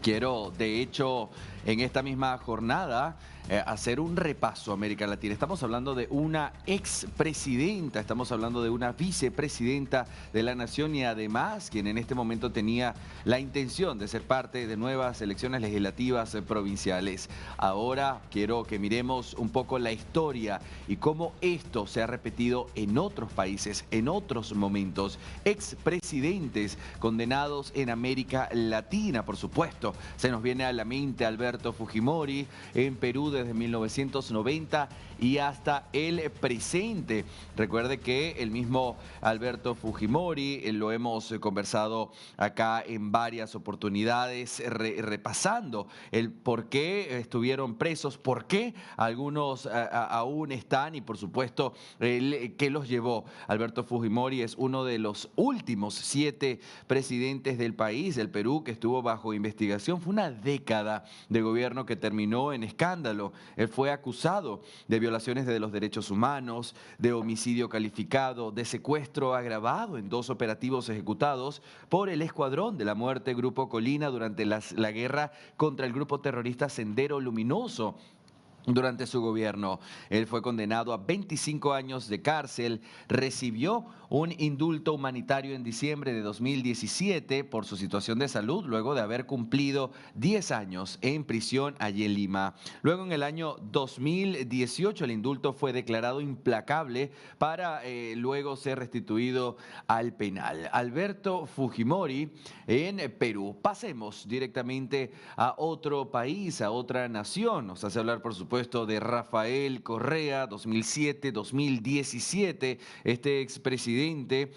Quiero, de hecho, en esta misma jornada, hacer un repaso a América Latina. Estamos hablando de una expresidenta, estamos hablando de una vicepresidenta de la nación y además quien en este momento tenía la intención de ser parte de nuevas elecciones legislativas provinciales. Ahora quiero que miremos un poco la historia y cómo esto se ha repetido en otros países, en otros momentos. Expresidentes condenados en América Latina, por supuesto. Se nos viene a la mente Alberto Fujimori en Perú desde 1990 y hasta el presente. Recuerde que el mismo Alberto Fujimori, lo hemos conversado acá en varias oportunidades, repasando el por qué estuvieron presos, por qué algunos aún están y por supuesto qué los llevó. Alberto Fujimori es uno de los últimos 7 presidentes del país, del Perú, que estuvo bajo investigación. Fue una década de gobierno que terminó en escándalo. Él fue acusado de violaciones de los derechos humanos, de homicidio calificado, de secuestro agravado en 2 operativos ejecutados por el Escuadrón de la Muerte Grupo Colina durante la guerra contra el grupo terrorista Sendero Luminoso. Durante su gobierno, él fue condenado a 25 años de cárcel, recibió un indulto humanitario en diciembre de 2017 por su situación de salud, luego de haber cumplido 10 años en prisión allí en Lima. Luego, en el año 2018, el indulto fue declarado implacable para luego ser restituido al penal. Alberto Fujimori en Perú. Pasemos directamente a otro país, a otra nación. Nos hace hablar, por supuesto, de Rafael Correa, 2007-2017, este expresidente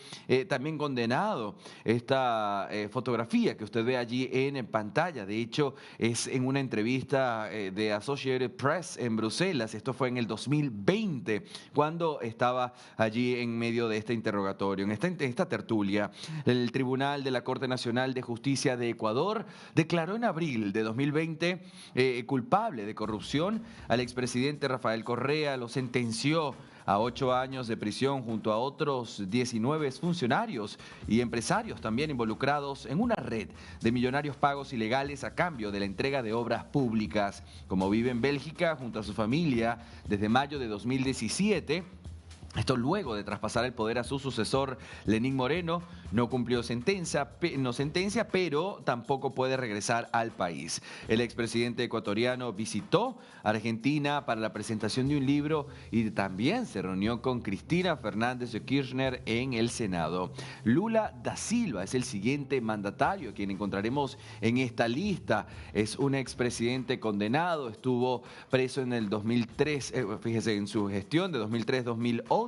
también condenado. Esta fotografía que usted ve allí en pantalla, de hecho, es en una entrevista de Associated Press en Bruselas. Esto fue en el 2020, cuando estaba allí en medio de este interrogatorio, en esta tertulia. El Tribunal de la Corte Nacional de Justicia de Ecuador declaró en abril de 2020 culpable de corrupción al expresidente Rafael Correa, lo sentenció a 8 años de prisión junto a otros 19 funcionarios y empresarios también involucrados en una red de millonarios pagos ilegales a cambio de la entrega de obras públicas. Como vive en Bélgica junto a su familia desde mayo de 2017, esto luego de traspasar el poder a su sucesor, Lenín Moreno, no cumplió sentencia, pero tampoco puede regresar al país. El expresidente ecuatoriano visitó Argentina para la presentación de un libro y también se reunió con Cristina Fernández de Kirchner en el Senado. Lula da Silva es el siguiente mandatario, quien encontraremos en esta lista. Es un expresidente condenado, estuvo preso en el 2003, fíjese, en su gestión de 2003-2011.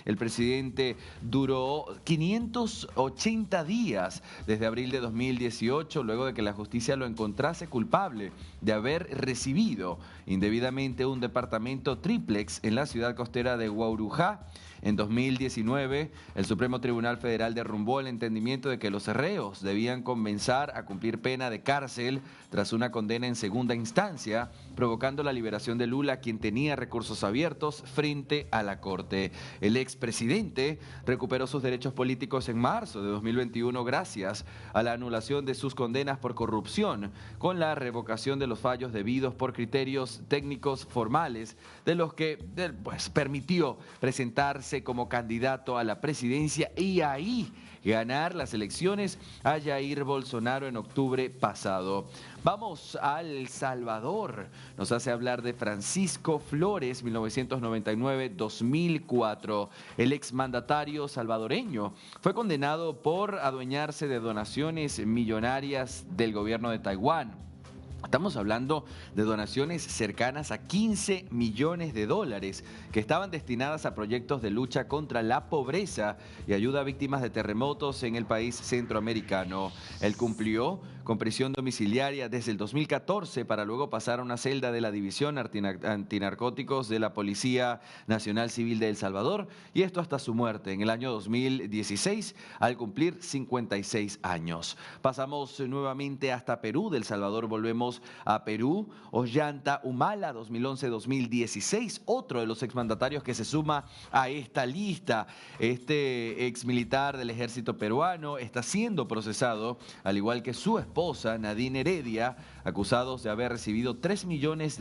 El presidente duró 580 días desde abril de 2018, luego de que la justicia lo encontrase culpable de haber recibido indebidamente un departamento triplex en la ciudad costera de Guarujá. En 2019, el Supremo Tribunal Federal derrumbó el entendimiento de que los reos debían comenzar a cumplir pena de cárcel tras una condena en segunda instancia, provocando la liberación de Lula, quien tenía recursos abiertos frente a la Corte. El expresidente recuperó sus derechos políticos en marzo de 2021 gracias a la anulación de sus condenas por corrupción, con la revocación de los fallos debidos por criterios técnicos formales, de los que permitió presentarse como candidato a la presidencia y ahí ganar las elecciones a Jair Bolsonaro en octubre pasado. Vamos a El Salvador. Nos hace hablar de Francisco Flores, 1999-2004. El exmandatario salvadoreño fue condenado por adueñarse de donaciones millonarias del gobierno de Taiwán. Estamos hablando de donaciones cercanas a 15 millones de dólares que estaban destinadas a proyectos de lucha contra la pobreza y ayuda a víctimas de terremotos en el país centroamericano. Él cumplió con prisión domiciliaria desde el 2014 para luego pasar a una celda de la División Antinarcóticos de la Policía Nacional Civil de El Salvador, y esto hasta su muerte en el año 2016 al cumplir 56 años. Pasamos nuevamente hasta Perú. De El Salvador volvemos a Perú. Ollanta Humala, 2011-2016, otro de los exmandatarios que se suma a esta lista. Este exmilitar del ejército peruano está siendo procesado, al igual que su esposa, esposa, Nadine Heredia, acusados de haber recibido $3 millones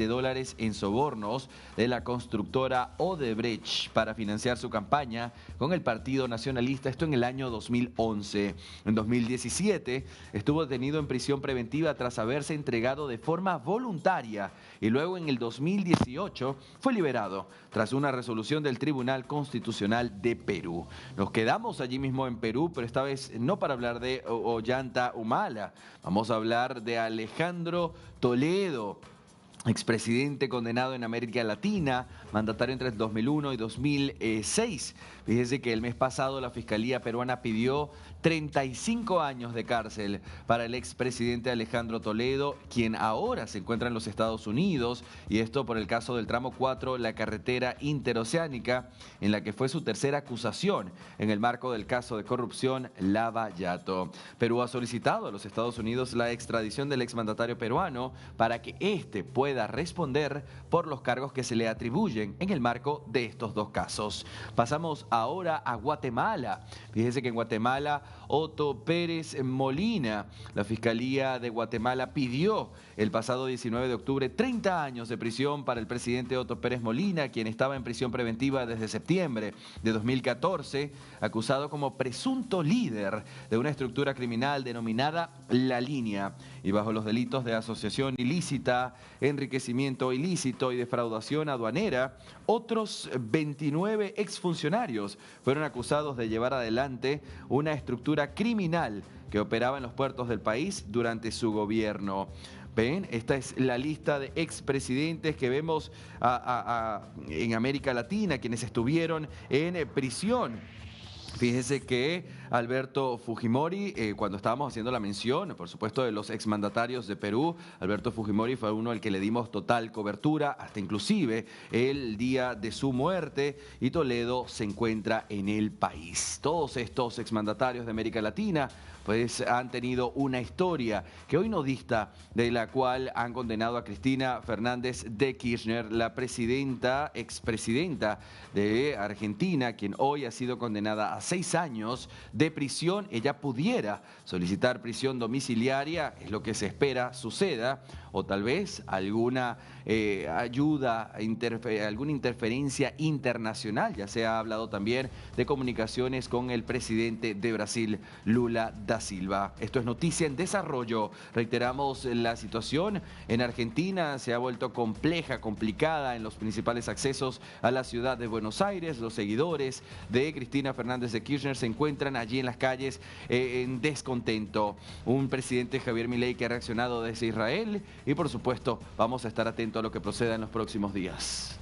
en sobornos de la constructora Odebrecht para financiar su campaña con el Partido Nacionalista, esto en el año 2011. En 2017 estuvo detenido en prisión preventiva tras haberse entregado de forma voluntaria y luego en el 2018 fue liberado tras una resolución del Tribunal Constitucional de Perú. Nos quedamos allí mismo en Perú, pero esta vez no para hablar de Ollanta Humala. Vamos a hablar de Alejandro Toledo, expresidente condenado en América Latina, mandatario entre el 2001 y 2006. Fíjese que el mes pasado la Fiscalía peruana pidió 35 años de cárcel para el expresidente Alejandro Toledo, quien ahora se encuentra en los Estados Unidos, y esto por el caso del tramo 4, la carretera interoceánica, en la que fue su tercera acusación en el marco del caso de corrupción Lava Jato. Perú ha solicitado a los Estados Unidos la extradición del exmandatario peruano para que éste pueda responder por los cargos que se le atribuyen en el marco de estos dos casos. Pasamos ahora a Guatemala. Fíjese que en Guatemala, Otto Pérez Molina, la Fiscalía de Guatemala pidió el pasado 19 de octubre 30 años de prisión para el presidente Otto Pérez Molina, quien estaba en prisión preventiva desde septiembre de 2014, acusado como presunto líder de una estructura criminal denominada La Línea y bajo los delitos de asociación ilícita, enriquecimiento ilícito y defraudación aduanera. Otros 29 exfuncionarios fueron acusados de llevar adelante una estructura criminal que operaba en los puertos del país durante su gobierno. Ven, esta es la lista de expresidentes que vemos en América Latina, quienes estuvieron en prisión. Fíjese que Alberto Fujimori, cuando estábamos haciendo la mención, por supuesto, de los exmandatarios de Perú, Alberto Fujimori fue uno al que le dimos total cobertura, hasta inclusive el día de su muerte, y Toledo se encuentra en el país. Todos estos exmandatarios de América Latina pues han tenido una historia que hoy no dista de la cual han condenado a Cristina Fernández de Kirchner, la expresidenta de Argentina, quien hoy ha sido condenada a 6 años de prisión. Ella pudiera solicitar prisión domiciliaria, es lo que se espera suceda, o tal vez alguna ayuda, alguna interferencia internacional. Ya se ha hablado también de comunicaciones con el presidente de Brasil, Lula da Silva. Esto es noticia en desarrollo. Reiteramos, la situación en Argentina se ha vuelto compleja, complicada en los principales accesos a la ciudad de Buenos Aires. Los seguidores de Cristina Fernández de Kirchner se encuentran allí en las calles en descontento. Un presidente, Javier Milei, que ha reaccionado desde Israel, y por supuesto vamos a estar atentos a lo que proceda en los próximos días.